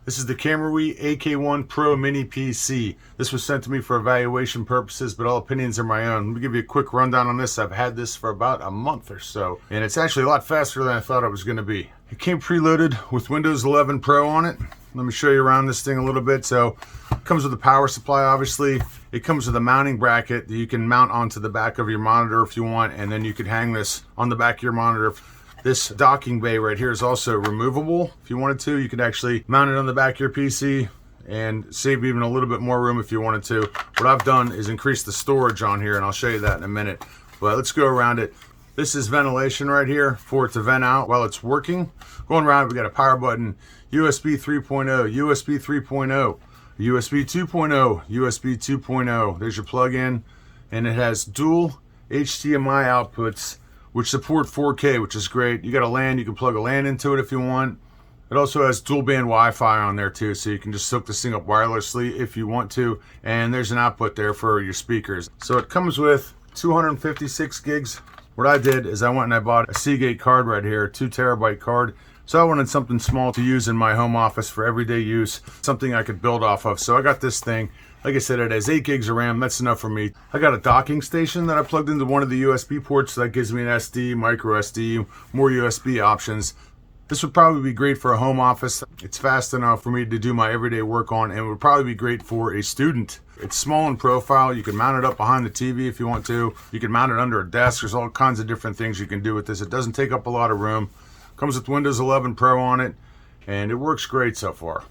This is the KAMRUI AK1 Pro Mini PC. This was sent to me for evaluation purposes, but all opinions are my own. Let me give you a quick rundown on this. I've had this for about a month or so, and it's actually a lot faster than I thought it was going to be. It came preloaded with Windows 11 Pro on it. Let me show you around this thing a little bit. So it comes with a power supply, obviously. It comes with a mounting bracket that you can mount onto the back of your monitor if you want, and then you could hang this on the back of your monitor. This docking bay right here is also removable. If you wanted to, you could actually mount it on the back of your PC and save even a little bit more room if you wanted to. What I've done is increase the storage on here, and I'll show you that in a minute. But let's go around it. This is ventilation right here for it to vent out while it's working. Going around, we got a power button, USB 3.0, USB 3.0, USB 2.0, USB 2.0. There's your plug-in, and it has dual HDMI outputs which support 4K, which is great. You got a LAN, you can plug a LAN into it if you want. It also has dual band Wi-Fi on there too, so you can just hook this thing up wirelessly if you want to. And there's an output there for your speakers. So it comes with 256 gigs. What I did is I went and I bought a Seagate card right here, a 2 terabyte card. So I wanted something small to use in my home office for everyday use, something I could build off of. So I got this thing. Like I said, it has 8 gigs of RAM. That's enough for me. I got a docking station that I plugged into one of the USB ports. So that gives me an SD, micro SD, more USB options. This would probably be great for a home office. It's fast enough for me to do my everyday work on, and it would probably be great for a student. It's small in profile. You can mount it up behind the TV if you want to. You can mount it under a desk. There's all kinds of different things you can do with this. It doesn't take up a lot of room. Comes with Windows 11 Pro on it, and it works great so far.